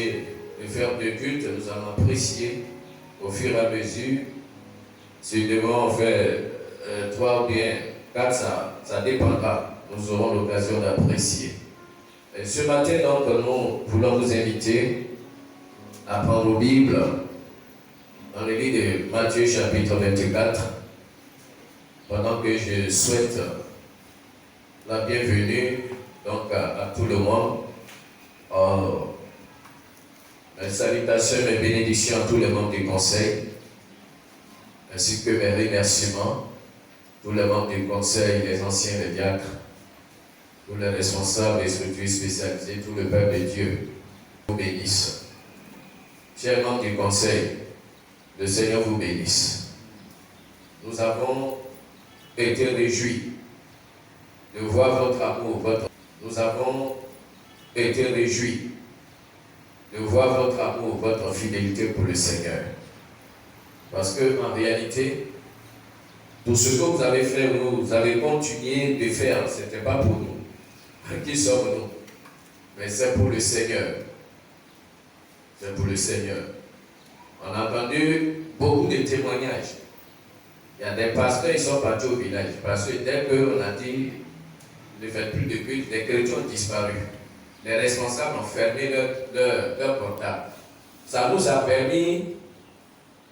de faire de culte, nous allons apprécier au fur et à mesure. Si nous devons faire 3 ou bien 4, ça dépendra. Nous aurons l'occasion d'apprécier. Ce matin, donc, nous voulons vous inviter à prendre nos Bibles dans le livre de Matthieu chapitre 24, pendant que je souhaite la bienvenue donc, à tout le monde. Mes salutations et mes bénédictions à tous les membres du conseil, ainsi que mes remerciements, tous les membres du conseil, les anciens, les diacres, tous les responsables des structures spécialisées, tout le peuple de Dieu vous bénisse. Chers membres du conseil, le Seigneur vous bénisse. Nous avons été réjouis de voir votre amour, Nous avons été réjouis de voir votre amour, votre fidélité pour le Seigneur. Parce que en réalité, tout ce que vous avez fait, vous avez continué de faire, ce n'était pas pour nous. Qui sommes-nous? Mais c'est pour le Seigneur. C'est pour le Seigneur. On a entendu beaucoup de témoignages. Il y a des pasteurs, ils sont partis au village. Parce que dès qu'on a dit ne faites plus de culte, les chrétiens ont disparu. Les responsables ont fermé leur portable. Ça nous a permis,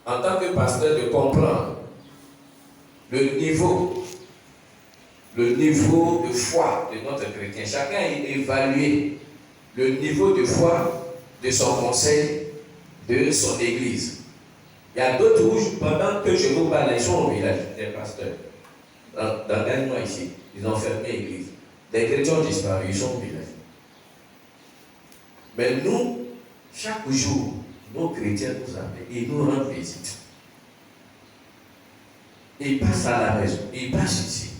en tant que pasteur, de comprendre le niveau de foi de notre chrétien. Chacun a évalué le niveau de foi de son conseil, de son église. Il y a d'autres où, pendant que je vous parle, ils sont au village, des pasteurs. Dans un mois ici, ils ont fermé l'église. Les chrétiens ont disparu, ils sont au village. Mais nous, chaque jour, nos chrétiens nous appellent et nous rendent visite. Ils passent à la maison, ils passent ici.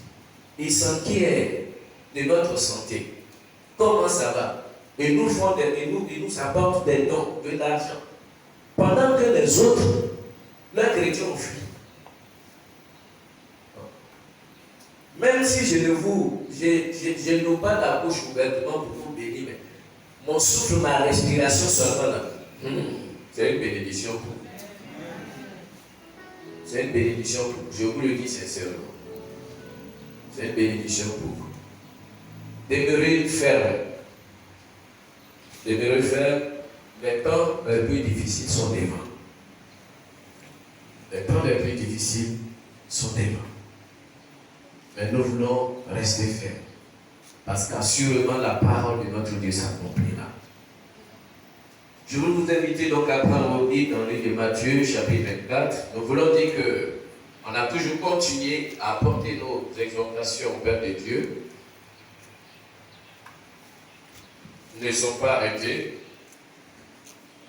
Ils s'inquiètent de notre santé. Comment ça va? Et nous font ils nous apportent des dons, de l'argent. Pendant que les autres, leurs chrétiens ont fui. Même si je n'ouvre pas la bouche ouvertement pour vous bénir, mais mon souffle, ma respiration seulement là. C'est une bénédiction pour vous. C'est une bénédiction pour vous. Je vous le dis sincèrement. C'est une bénédiction pour vous. Demeurez ferme. Demeurez ferme. Les temps les plus difficiles sont devant. Les temps les plus difficiles sont devant. Mais nous voulons rester fermes. Parce qu'assurément la parole de notre Dieu s'accomplira. Je veux vous inviter donc à prendre vos Bibles dans le livre de Matthieu, chapitre 24. Nous voulons dire qu'on a toujours continué à apporter nos exhortations au Père de Dieu. Nous ne sommes pas arrêtés.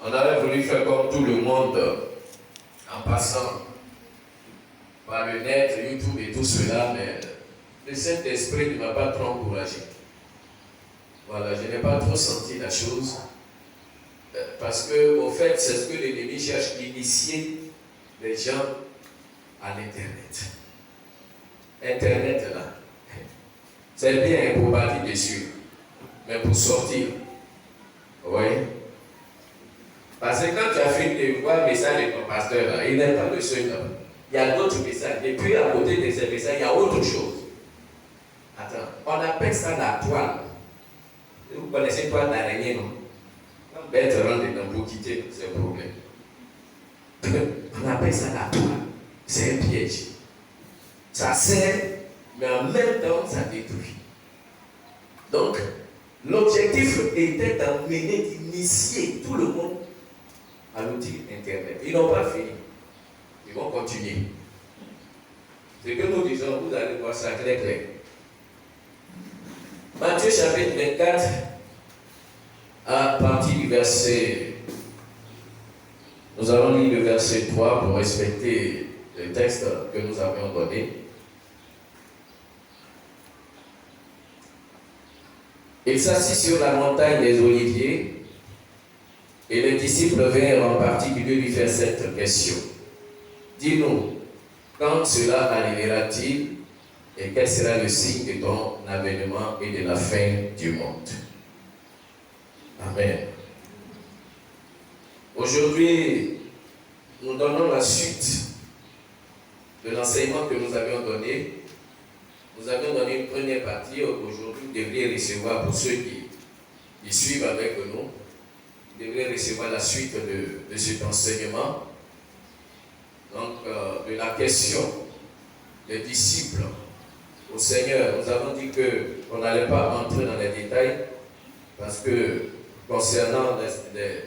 On avait voulu faire comme tout le monde en passant par le net, YouTube et tout cela, mais le Saint-Esprit ne m'a pas trop encouragé. Voilà, je n'ai pas trop senti la chose. Parce que, au fait, c'est ce que l'ennemi cherche, d'initier les gens à l'Internet. Internet, là, c'est bien pour partir dessus, mais pour sortir, vous voyez? Parce que quand tu as fini de voir le message de ton pasteur, là, il n'est pas le seul là. Il y a d'autres messages. Et puis, à côté de ces messages, il y a autre chose. Attends, on appelle ça la toile. Vous connaissez toile d'araignée, non? Bête rentre dedans pour quitter, c'est un problème. On appelle ça la toile. C'est un piège. Ça sert, mais en même temps, ça détruit. Donc, l'objectif était d'amener, d'initier tout le monde à l'outil Internet. Ils n'ont pas fini. Ils vont continuer. Ce que nous disons, vous allez voir ça très clair. Matthieu chapitre 24, à partir du verset, nous allons lire le verset 3 pour respecter le texte que nous avions donné. Il s'assit sur la montagne des Oliviers et les disciples vinrent en particulier lui faire cette question. Dis-nous, quand cela arrivera-t-il et quel sera le signe de ton avènement et de la fin du monde? Amen. Aujourd'hui, nous donnons la suite de l'enseignement que nous avions donné. Nous avions donné une première partie. Aujourd'hui, vous devriez recevoir, pour ceux qui suivent avec nous, vous devriez recevoir la suite de cet enseignement. Donc, de la question des disciples au Seigneur. Nous avons dit qu'on n'allait pas entrer dans les détails parce que concernant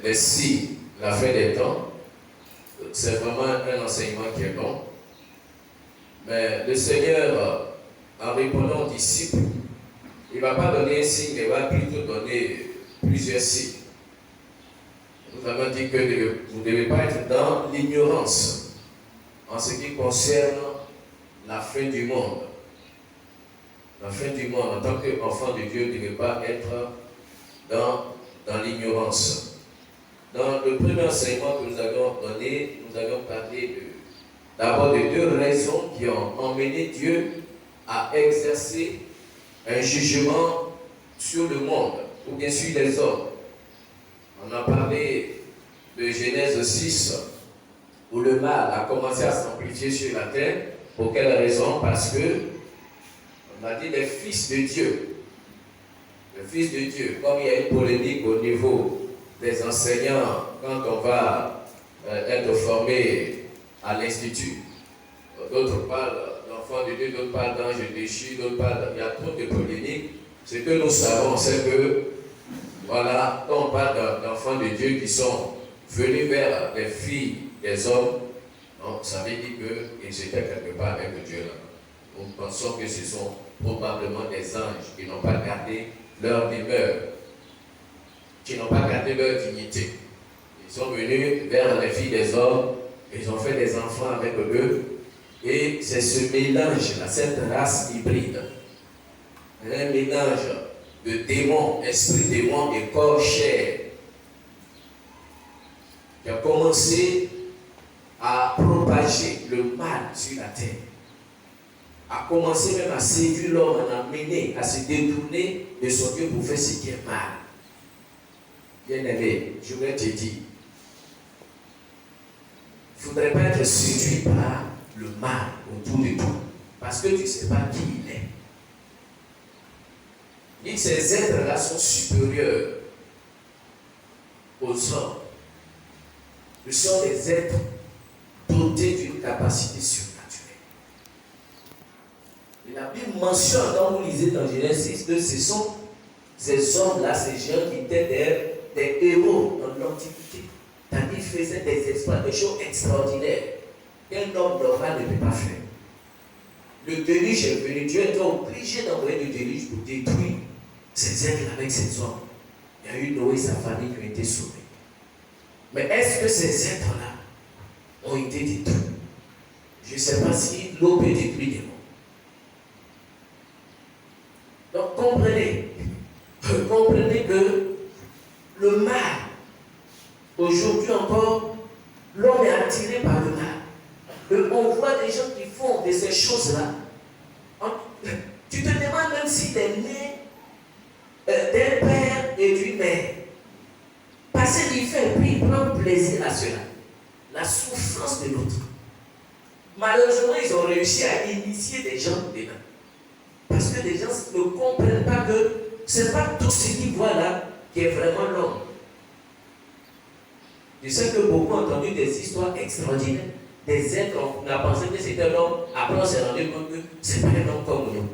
les signes, la fin des temps, c'est vraiment un enseignement qui est long. Mais le Seigneur, en répondant aux disciples, il ne va pas donner un signe, il va plutôt donner plusieurs signes. Nous avons dit que vous ne devez pas être dans l'ignorance en ce qui concerne la fin du monde. La fin du monde, en tant qu'enfant de Dieu, ne devez pas être dans l'ignorance. Dans le premier enseignement que nous avons donné, nous avons parlé d'abord de deux raisons qui ont emmené Dieu à exercer un jugement sur le monde, ou bien sur les hommes. On a parlé de Genèse 6, où le mal a commencé à s'amplifier sur la terre. Pour quelle raison? Parce que, on a dit les fils de Dieu. Le fils de Dieu, comme il y a une polémique au niveau des enseignants, quand on va être formé à l'institut, d'autres parlent d'enfants de Dieu, d'autres parlent d'anges déchus, d'autres parlent, il y a trop de polémiques. Ce que nous savons, c'est que, voilà, quand on parle d'enfants de Dieu qui sont venus vers les filles des hommes, donc ça veut dire qu'ils étaient quelque part avec Dieu là. Nous pensons que ce sont probablement des anges qui n'ont pas gardé leur demeure, qui n'ont pas gardé leur dignité. Ils sont venus vers les filles des hommes, ils ont fait des enfants avec eux, et c'est ce mélange-là, cette race hybride, un mélange de démons, esprit démon et corps chair, qui a commencé à propager le mal sur la terre, a commencé même à séduire l'homme, à l'amener à se détourner de son Dieu pour faire ce qui est mal. Bien-aimé, je voudrais te dire, il ne faudrait pas être séduit par le mal autour de toi, parce que tu ne sais pas qui il est. Et ces êtres-là sont supérieurs aux hommes. Ce sont des êtres dotés d'une capacité surnaturelle. Et la Bible mentionne, quand vous lisez dans Genèse 6, que ce sont ces hommes-là, ces gens qui étaient des héros dans l'Antiquité. C'est-à-dire qu'ils faisaient des exploits, des choses extraordinaires qu'un homme normal ne peut pas faire. Le déluge est venu, Dieu était obligé d'envoyer le déluge pour détruire ces êtres avec ces hommes. Il y a eu Noé et sa famille qui ont été sauvés. Mais est-ce que ces êtres-là ont été détruits? Je ne sais pas si l'eau peut détruire les mondes. Donc comprenez que le mal, aujourd'hui encore, l'homme est attiré par le mal. On voit des gens qui font de ces choses-là. Tu te demandes même s'il est né d'un père et d'une mère. Parce qu'il fait, puis il prend plaisir à cela. La souffrance de l'autre. Malheureusement, ils ont réussi à initier des gens dedans. Parce que les gens ne comprennent pas que ce n'est pas tout ce qu'ils voient là qui est vraiment l'homme. Je sais que beaucoup ont entendu des histoires extraordinaires. Des êtres, on a pensé que c'était l'homme, après on s'est rendu compte que ce n'est pas un homme comme nous.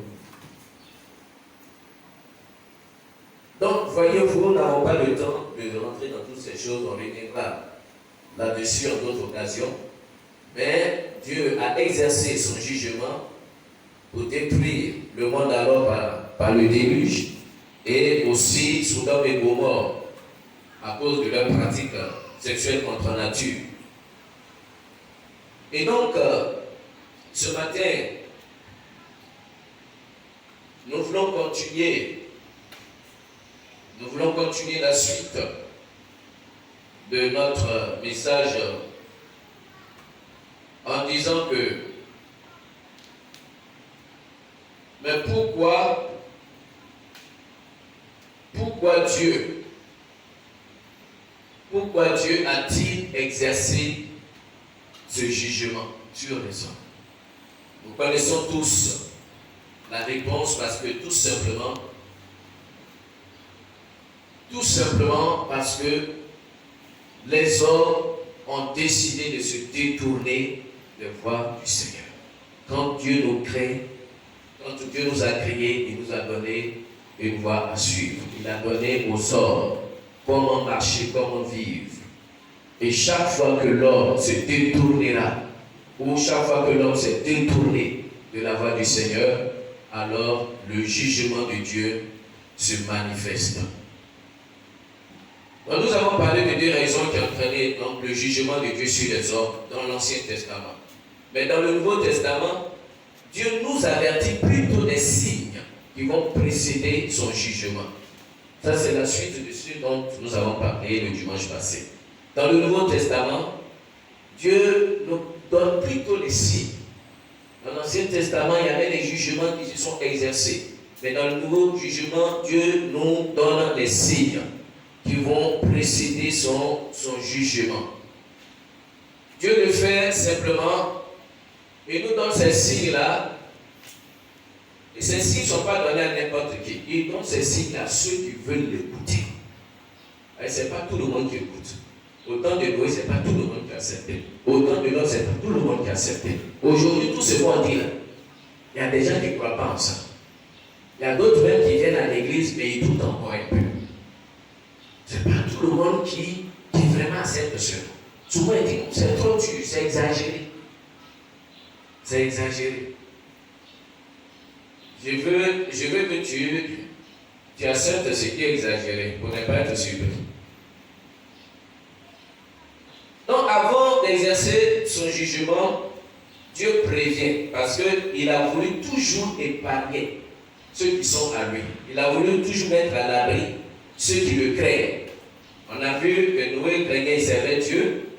Donc, voyez-vous, nous n'avons pas le temps de rentrer dans toutes ces choses, on reviendra là-dessus en d'autres occasions. Mais Dieu a exercé son jugement pour détruire le monde alors par le déluge et aussi Sodome et Gomorrhe à cause de leur pratique sexuelle contre nature. Et donc, ce matin, nous voulons continuer la suite de notre message en disant que, mais pourquoi Pourquoi Dieu a-t-il exercé ce jugement sur les hommes? Nous connaissons tous la réponse parce que tout simplement parce que les hommes ont décidé de se détourner des voies du Seigneur. Quand Dieu nous crée, quand Dieu nous a créés, il nous a donné une voie à suivre. Il a donné aux hommes comment marcher, comment vivre. Et chaque fois que l'homme se détournera, ou chaque fois que l'homme s'est détourné de la voie du Seigneur, alors le jugement de Dieu se manifeste. Donc nous avons parlé de deux raisons qui entraînaient donc le jugement de Dieu sur les hommes dans l'Ancien Testament. Mais dans le Nouveau Testament, Dieu nous avertit plutôt des signes qui vont précéder son jugement. Ça, c'est la suite de ce dont nous avons parlé le dimanche passé. Dans le Nouveau Testament, Dieu nous donne plutôt les signes. Dans l'Ancien Testament, il y avait les jugements qui se sont exercés. Mais dans le Nouveau Jugement, Dieu nous donne les signes qui vont précéder son jugement. Dieu le fait simplement, il nous donne ces signes-là. Et ces signes ne sont pas donnés à n'importe qui. Il donne ces signes-là à ceux qui veulent l'écouter. Ce n'est pas tout le monde qui écoute. Au temps de Noé, ce n'est pas tout le monde qui a accepté. Au temps de Lot, ce n'est pas tout le monde qui a accepté. Aujourd'hui, tout ce qu'on dit là, il y a des gens qui ne croient pas en ça. Il y a d'autres même qui viennent à l'église, mais ils doutent encore un peu. Ce n'est pas tout le monde qui vraiment accepte cela. Souvent, ils disent, c'est trop dur, c'est exagéré. C'est exagéré. Je veux que tu acceptes ce qui est exagéré pour ne pas être surpris. Donc, avant d'exercer son jugement, Dieu prévient parce qu'il a voulu toujours épargner ceux qui sont à lui. Il a voulu toujours mettre à l'abri ceux qui le craignent. On a vu que Noé craignait et servait Dieu.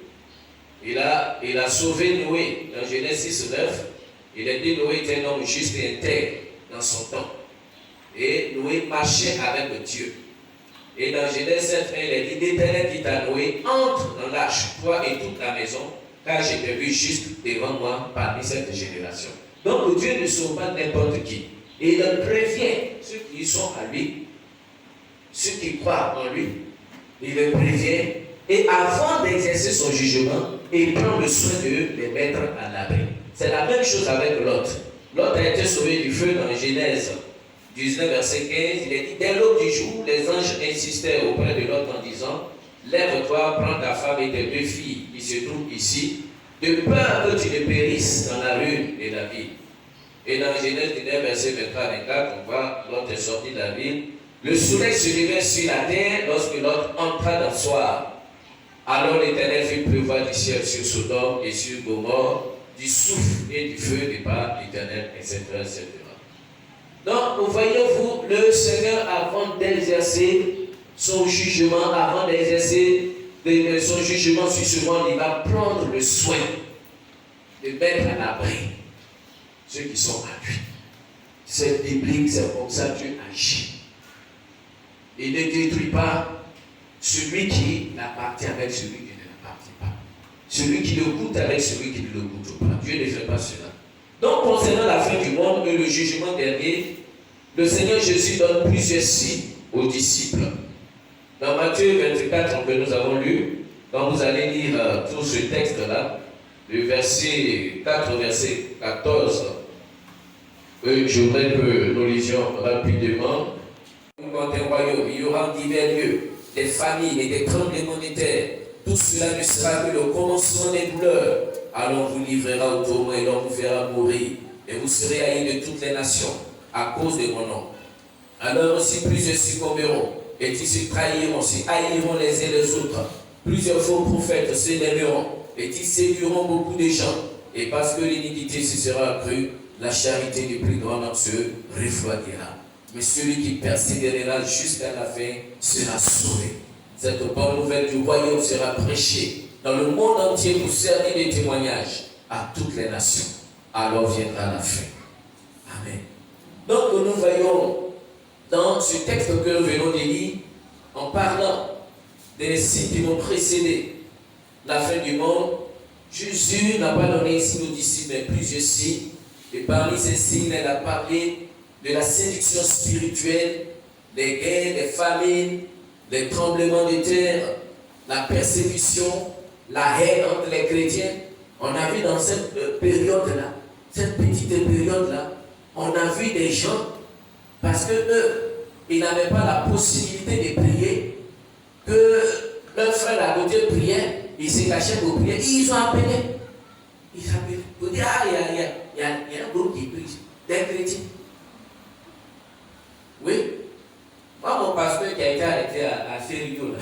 Il a sauvé Noé dans Genèse 6:9. Il a dit Noé était un homme juste et intègre dans son temps. Et Noé marchait avec Dieu. Et dans Genèse 7:1, il a dit l'Éternel dit à Noé, entre dans l'arche, toi et toute ta maison, car j'ai te vu juste devant moi parmi cette génération. Donc Dieu ne sauve pas n'importe qui. Et il prévient ceux qui sont à lui, ceux qui croient en lui. Il les prévient. Et avant d'exercer son jugement, il prend le soin de les mettre à l'abri. C'est la même chose avec Lot. Lot a été sauvé du feu dans Genèse 19, verset 15. Il est dit, dès l'aube du jour, les anges insistaient auprès de Lot en disant, lève-toi, prends ta femme et tes deux filles qui se trouvent ici, de peur que tu ne périsses dans la rue de la ville. Et dans Genèse 19, verset 23-24, on voit Lot est sorti de la ville. Le soleil se levait sur la terre lorsque Lot entra dans le soir. Alors l'Éternel fit pleuvoir du ciel sur Sodome et sur Gomorrhe, du souffle et du feu de par l'Éternel, etc., etc. Donc, voyez-vous, le Seigneur, avant d'exercer son jugement, avant d'exercer son jugement sur ce monde, il va prendre le soin de mettre à l'abri ceux qui sont à lui. C'est biblique, c'est comme ça que Dieu agit. Il ne détruit pas celui qui l'appartient avec celui qui ne l'appartient pas. Celui qui le goûte avec celui qui ne le goûte pas. Dieu ne fait pas cela. Donc, concernant la fin du monde et le jugement dernier, le Seigneur Jésus donne plusieurs signes aux disciples. Dans Matthieu 24, que nous avons lu, quand vous allez lire tout ce texte-là, le verset 4 au verset 14, je voudrais que nous lisions rapidement. Dans un royaume, il y aura divers lieux, des famines et des tremblements de terre. Tout cela ne sera que le commencement des douleurs. Alors on vous livrera au tourment et l'on vous fera mourir. Et vous serez haïs de toutes les nations à cause de mon nom. Alors aussi plusieurs succomberont et ils se trahiront, se haïront les uns les autres. Plusieurs faux prophètes s'élèveront et ils séduiront beaucoup de gens. Et parce que l'iniquité se sera accrue, la charité du plus grand d'entre eux refroidira. Mais celui qui persévérera jusqu'à la fin sera sauvé. Cette bonne nouvelle du royaume sera prêchée dans le monde entier pour servir de témoignage à toutes les nations. Alors viendra la fin. Amen. Donc nous voyons dans ce texte que nous venons de lire, en parlant des signes qui vont précéder la fin du monde, Jésus n'a pas donné ici aux disciples, mais plusieurs signes. Et parmi ces signes, il a parlé de la séduction spirituelle, des guerres, des famines, des tremblements de terre, la persécution, la haine entre les chrétiens. On a vu dans cette période-là, cette petite période-là, on a vu des gens, parce que eux, ils n'avaient pas la possibilité de prier, que leur frère à côté priait, ils se cachaient pour prier, ils ont appelé. Ils ont appelé pour dire, ah, il y a un groupe qui prie, des chrétiens. Oui. Moi, mon pasteur qui a été arrêté à Sérieux,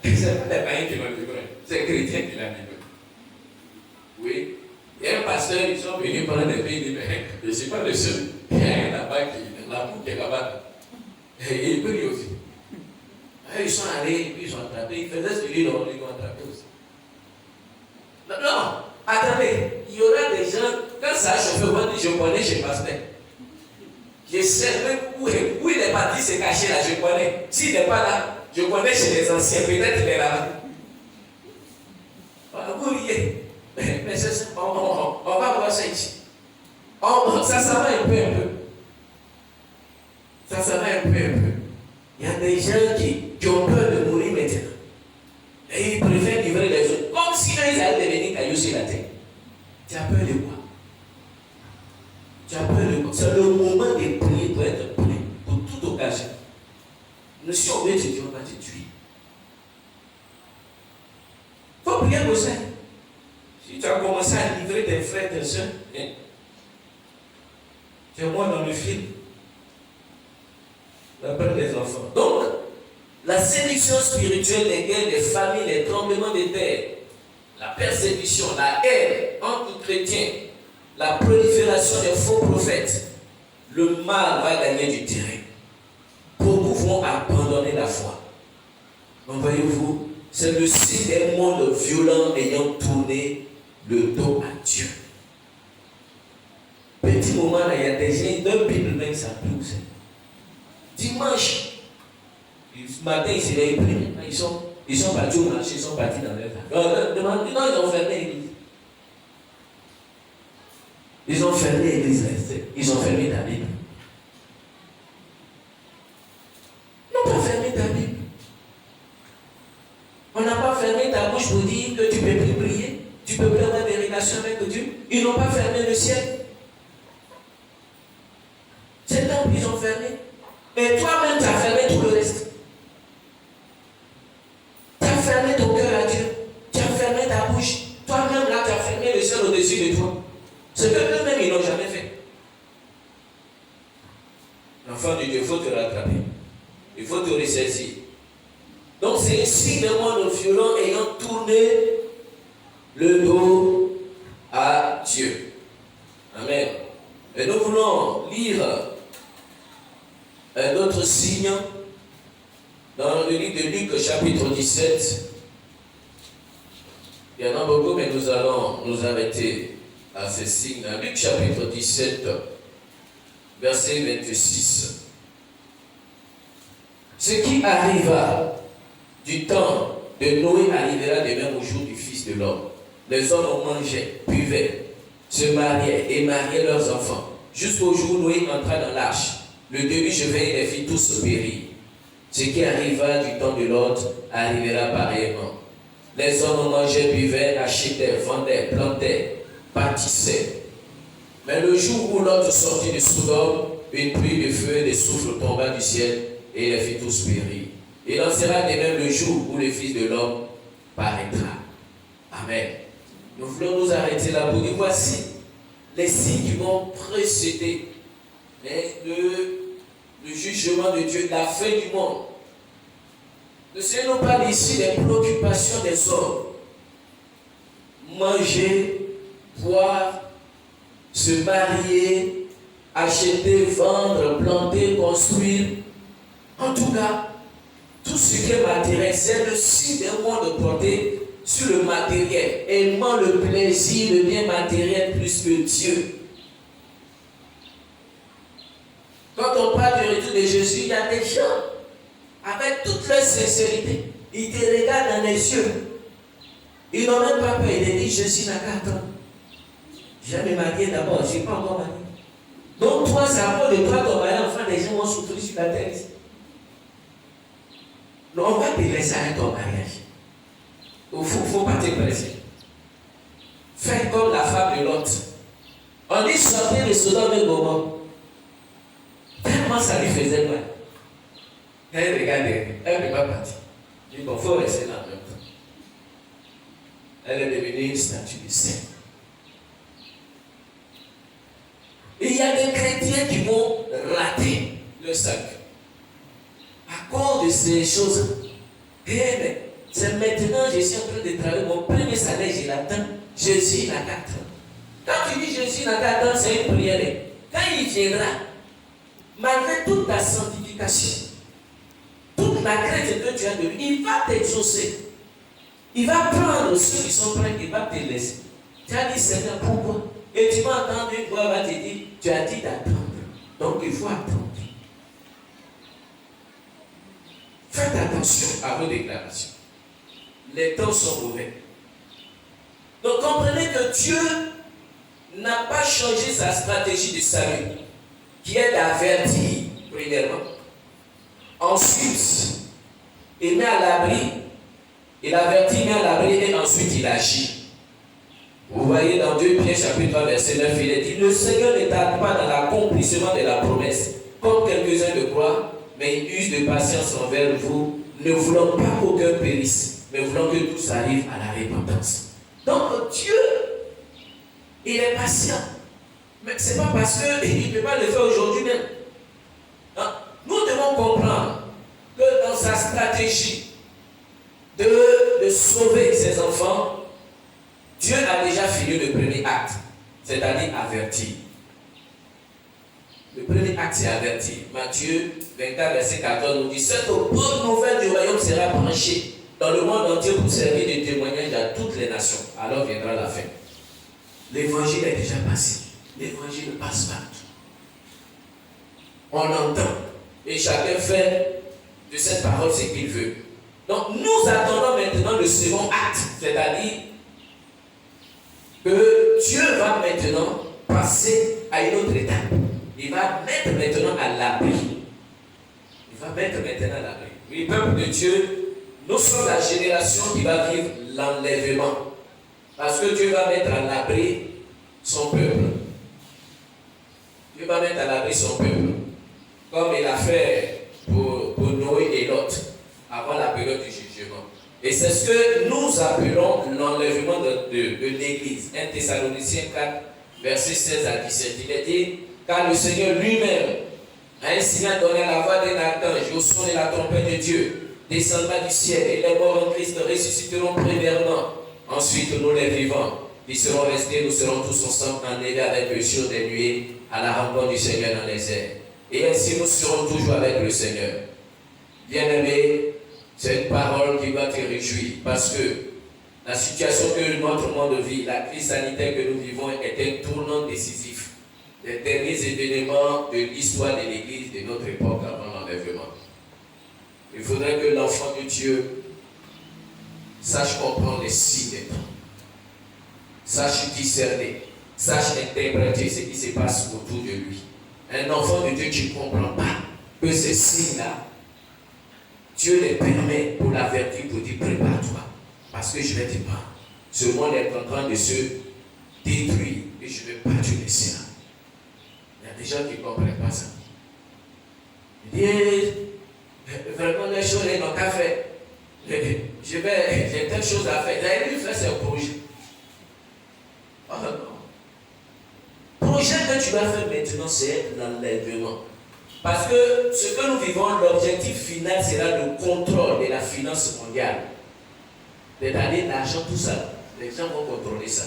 c'est pas des païens qui l'ont livré, c'est chrétien qui l'a livré. Oui. Il y a un pasteur, ils sont venus prendre des pays, ils disent, mais je ne suis pas le seul. Il y a un là-bas qui est là-bas. Et il prie aussi. Et ils sont allés, et puis ils ont attrapé. Ils faisaient ce qu'ils ont attrapé aussi. Non, attendez, il y aura des gens, quand ça a chauffé, moi, je connais chez pasteur. Je sais même où il est parti se cacher là, je connais. S'il n'est pas là, je connais chez les anciens, peut-être qu'il est là-bas. Vous riez. Mais on va voir ça ici. Ça va un peu. Ça va un peu. Il y a des gens qui ont peur de mourir maintenant. Et ils préfèrent livrer les autres. Comme si ils allaient devenir cailloux sur la terre. Tu as peur de quoi? C'est le moment de prier pour être prêt pour toute occasion. Nous, si on veut te dire, on va te tuer. Il faut prier pour ça. Si tu as commencé à livrer tes frères, tes soeurs, tu es moi dans le film. La peur des enfants. Donc, la séduction spirituelle, les guerres, les familles, les tremblements de terre, la persécution, la haine entre chrétiens, la prolifération des faux prophètes, le mal va gagner du terrain. Beaucoup vont abandonner la foi. Donc, voyez-vous, c'est le signe d'un monde violent ayant tourné le dos à Dieu. Petit moment, là, il y a des gens, d'un Bible même, ça pousse. Dimanche, ce matin, ils se réveillent, ils sont partis au marché, ils sont partis dans leur temps. Non, ils ont fermé l'église. Ils ont fermé l'église, ils ont fermé ta Bible. Ils n'ont pas fermé ta Bible. On n'a pas fermé ta bouche pour dire que tu ne peux plus prier, tu ne peux plus avoir des relations avec Dieu. Ils n'ont pas fermé le ciel. C'est temps qu'ils ont fermé. Et toi-même, tu as fermé tout le reste. Tu as fermé ton cœur à Dieu. Tu as fermé ta bouche. Toi-même, là, tu as fermé le ciel au-dessus de toi. Ce que eux-mêmes, ils n'ont jamais fait. L'enfant de Dieu, il faut te rattraper. Il faut te ressaisir. Donc, c'est ici le monde violent ayant tourné le dos à Dieu. Amen. Et nous voulons lire un autre signe dans le livre de Luc, chapitre 17. Il y en a beaucoup, mais nous allons nous arrêter à ces signes. Luc, chapitre 17, verset 26. Ce qui arriva du temps de Noé arrivera de même au jour du Fils de l'homme. Les hommes mangeaient, buvaient, se mariaient et mariaient leurs enfants, jusqu'au jour où Noé entra dans l'arche. Le demi-chevet et les filles tous périrent. Ce qui arriva du temps de Lot arrivera pareillement. Les hommes mangeaient, buvaient, achetaient, vendaient, plantaient, bâtissaient. Mais le jour où Lot sortit de Sodome, une pluie de feu et de souffle tomba du ciel et les filles tous périrent. Il en sera de même le jour où le Fils de l'homme paraîtra. Amen. Nous voulons nous arrêter là pour dire voici les signes qui vont précéder le jugement de Dieu, la fin du monde. Le Seigneur nous parle ici des préoccupations des hommes. Manger, boire, se marier, acheter, vendre, planter, construire. En tout cas, tout ce qui est matériel, c'est le signe d'un monde porté sur le matériel, aimant le plaisir, le bien matériel plus que Dieu. Quand on parle du retour de Jésus, il y a des gens, avec toute leur sincérité, Ils te regardent dans les yeux. Ils n'ont même pas peur. Ils disent, je suis n'a qu'à attendre. Jamais marié d'abord, je ne suis pas encore marié. Donc toi, c'est à cause de toi, ton mari, enfin, les gens vont souffrir sur la tête. Non, on va te laisser avec ton mariage. Il ne faut pas te presser. Fais comme la femme de Lot. On dit sortir de Sodome et Gomorrhe. Tellement ça lui faisait mal. Elle regardait, elle n'est pas partie. Il dit bon, il faut rester là en même temps. Elle est devenue une statue de saint. Il y a des chrétiens qui vont rater le salut à cause de ces choses. Mais c'est maintenant que je suis en train de travailler. Mon premier salaire, je l'attends. Jésus n'a qu'à attendre. Quand tu dis Jésus n'a qu'à attendre, c'est une prière. Quand il viendra, malgré toute ta sanctification, toute la crainte que tu as de lui, il va t'exaucer. Il va prendre ceux qui sont prêts, il va te laisser. Tu as dit, Seigneur, pourquoi? Et tu vas entendre une voix va te dire, tu as dit d'attendre. Donc il faut attendre. Faites attention à vos déclarations. Les temps sont mauvais. Donc comprenez que Dieu n'a pas changé sa stratégie de salut, qui est d'avertir, premièrement. Ensuite, il met à l'abri, il avertit, met à l'abri et ensuite il agit. Vous voyez dans 2 Pierre chapitre 3 verset 9, il est dit, le Seigneur ne tarde pas dans l'accomplissement de la promesse, comme quelques-uns le croient, mais il use de patience envers vous, ne voulant pas qu'aucun périsse, mais voulant que tous arrivent à la repentance. Donc Dieu, il est patient. Mais ce n'est pas parce qu'il ne peut pas le faire aujourd'hui même. Hein? Nous devons comprendre que dans sa stratégie de sauver ses enfants, Dieu a déjà fini le premier acte, c'est-à-dire avertir. Le premier acte, c'est avertir. Matthieu 24, verset 14 nous dit, cette bonne nouvelle du royaume sera branchée dans le monde entier pour servir de témoignage à toutes les nations. Alors viendra la fin. L'évangile est déjà passé. L'évangile passe partout. On entend. Et chacun fait de cette parole ce qu'il veut. Donc nous attendons maintenant le second acte. C'est-à-dire que Dieu va maintenant passer à une autre étape. Il va mettre maintenant à l'abri. Il va mettre maintenant à l'abri. Oui, peuple de Dieu, nous sommes la génération qui va vivre l'enlèvement. Parce que Dieu va mettre à l'abri son peuple. Dieu va mettre à l'abri son peuple. Comme il a fait pour Noé et Lot, avant la période du jugement. Et c'est ce que nous appelons l'enlèvement de l'Église. 1 Thessaloniciens 4, versets 16 à 17. Il est dit, car le Seigneur lui-même a un signal donné à la voix d'un archange au son de la trompette de Dieu, descendra du ciel, et les morts en Christ ressusciteront premièrement. Ensuite, nous les vivants, qui serons restés, nous serons tous ensemble enlevés avec eux sur des nuées à la rencontre du Seigneur dans les airs. Et ainsi, nous serons toujours avec le Seigneur. Bien-aimé, c'est une parole qui va te réjouir, parce que la situation que notre monde vit, la crise sanitaire que nous vivons, est un tournant décisif des derniers événements de l'histoire de l'Église de notre époque avant l'enlèvement. Il faudrait que l'enfant de Dieu sache comprendre les signes des temps, sache discerner, sache interpréter ce qui se passe autour de lui. Un enfant de Dieu qui ne comprend pas que ces signes-là, Dieu les permet pour l'avertir, pour dire prépare-toi, parce que je vais te prendre. Ce monde est en train de se détruire et je ne vais pas te laisser là. Il y a des gens qui ne comprennent pas ça. Il dit, vraiment, les choses, ils n'ont qu'à faire. J'ai telle chose à faire. J'ai dû faire ce projet. Oh non. Projet que tu vas faire maintenant, c'est l'enlèvement. Parce que ce que nous vivons, l'objectif final sera le contrôle de la finance mondiale. C'est-à-dire l'argent, tout ça. Les gens vont contrôler ça.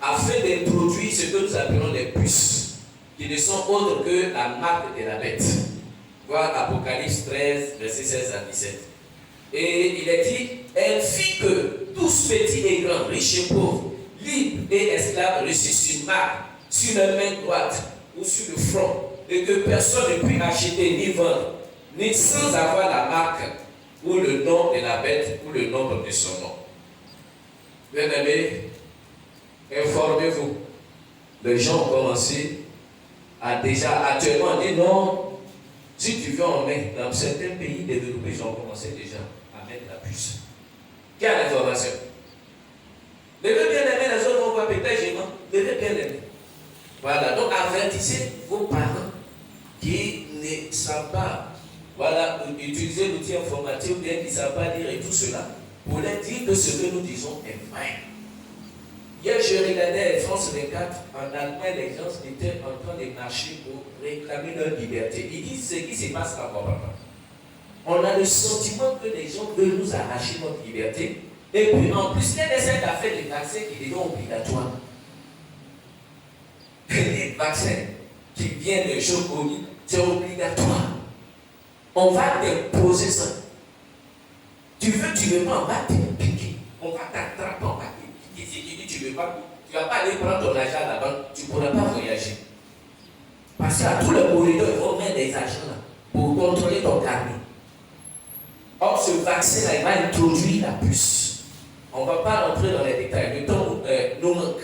Afin d'introduire ce que nous appelons les puces, qui ne sont autres que la marque de la bête. Voir Apocalypse 13, versets 16 à 17. Et il est dit, elle fit que tous petits et grands, riches et pauvres, libres et esclaves reçussent une marque sur la main droite ou sur le front, et que personne ne puisse acheter ni vendre, ni sans avoir la marque, ou le nom de la bête, ou le nombre de son nom. Bien aimé, informez-vous. Les gens ont commencé à déjà actuellement dire non, si tu veux en mettre dans certains pays développés, ils ont commencé déjà à mettre la puce. Quelle information? Devez bien aimer les autres, on va péter, devez bien aimer. Voilà, donc avertissez vos parents qui ne savent pas, voilà, utiliser l'outil informatique ou bien qui ne savent pas lire et tout cela, pour leur dire que ce que nous disons est vrai. Hier, je regardais France 24, en Allemagne, les gens étaient en train de marcher pour réclamer leur liberté. Ils disent ce qui se passe là-bas, papa. On a le sentiment que les gens veulent nous arracher notre liberté. Et puis, en plus, il y a des affaires de vaccins qui deviennent obligatoires. Les vaccins qui viennent de Chocoli, c'est obligatoire. On va t'imposer ça. Tu veux pas, on va t'impliquer. On va t'attraper, on va t'impliquer. Si tu dis tu veux pas, tu ne vas pas aller prendre ton argent à la banque, tu ne pourras pas voyager. Parce qu'à tous les corridors, ils vont mettre des agents là pour contrôler ton carnet. Or, ce vaccin-là, il va introduire la puce. On ne va pas rentrer dans les détails. Le temps nous manque.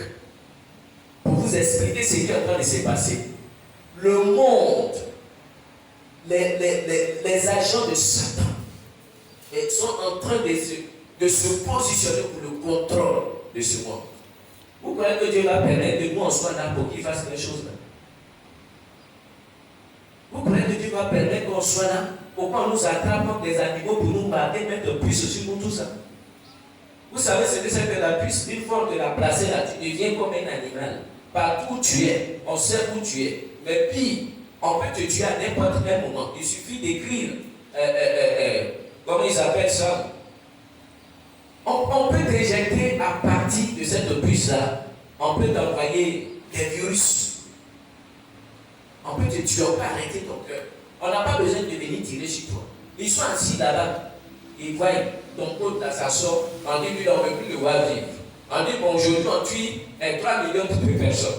Pour vous expliquer ce qui est en train de se passer. Le monde, les agents de Satan sont en train de se positionner pour le contrôle de ce monde. Vous croyez que Dieu va permettre que nous en soient là pour qu'il fasse les choses là? Vous croyez que Dieu va permettre qu'on soit là? Pourquoi on nous attrape comme des animaux pour nous battre, mettre puce sur nous, tout ça? Vous savez ce que c'est que la puce? Une fois que la placer là, tu deviens comme un animal. Partout où tu es, on sait où tu es. Mais pire, on peut te tuer à n'importe quel moment. Il suffit d'écrire, comment ils appellent ça? On peut t'éjecter à partir de cette puce-là. On peut t'envoyer des virus. On peut te tuer, on peut arrêter ton cœur. On n'a pas besoin de venir tirer sur toi. Ils sont assis là-bas. Ils voient ton côte là, ça sort. On dit, lui, on ne peut plus le voir vivre. On dit, bon, aujourd'hui, on tue 3 millions de personnes.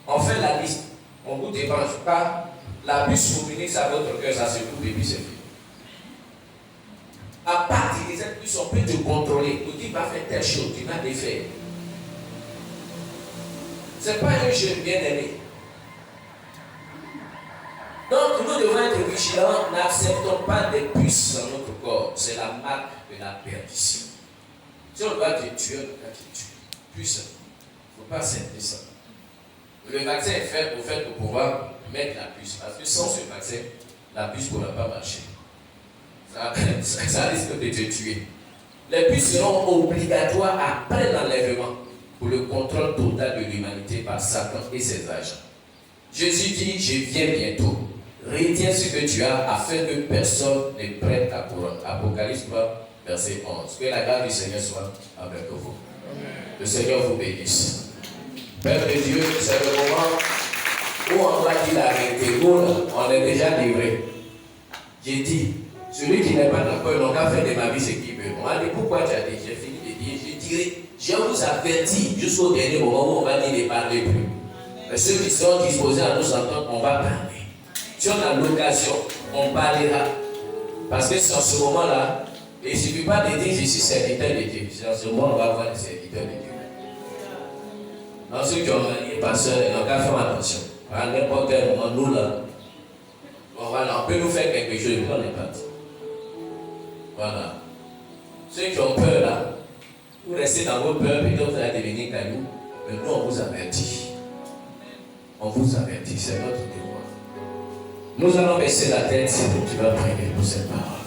On fait la liste. On ne vous dérange pas. La puce vous finit à votre cœur, ça se coupe et puis c'est fini. À partir de cette puce, on peut te contrôler. On dit, va faire telle chose, tu vas le faire. Ce n'est pas un jeu bien aimé. Donc, nous devons être vigilants, n'acceptons pas des puces dans notre corps. C'est la marque de la perdition. Si on doit te tuer, on doit te tuer. Puce, il ne faut pas accepter ça. Le vaccin est fait pour pouvoir mettre la puce. Parce que sans ce vaccin, la puce ne pourra pas marcher. Ça risque de te tuer. Les puces seront obligatoires après l'enlèvement pour le contrôle total de l'humanité par Satan et ses agents. Jésus dit, je viens bientôt. Retiens ce que tu as afin que personne ne prenne ta couronne. Apocalypse 3, verset 11. Que la grâce du Seigneur soit avec vous. Amen. Le Seigneur vous bénisse. Père de Dieu, c'est le moment où on va dire la vérité. On est déjà livré. J'ai dit, celui qui n'est pas d'accord, n'a qu'à faire de ma vie ce qu'il veut. On m'a dit, pourquoi tu as dit? J'ai fini de dire, je dirais, je vous avertis jusqu'au dernier moment où on va dire ne parlez plus. Mais ceux qui sont disposés à nous entendre, on va parler. Si on a l'occasion, on parlera. Parce que c'est en ce moment-là, il ne suffit pas de dire je suis serviteur de Dieu. C'est en ce moment on va voir les serviteurs de Dieu. Dans ceux qui ont manié pasteur, ils n'ont qu'à faire attention. À n'importe quel moment, nous là, voilà, on peut nous faire quelque chose, on est parti. Voilà. Ceux qui ont peur là, vous restez dans votre peur, peut-être vous allez devenir caillou. Mais nous, on vous avertit. On vous avertit, c'est notre devoir. Nous allons baisser la tête, tu vas prier pour cette parole.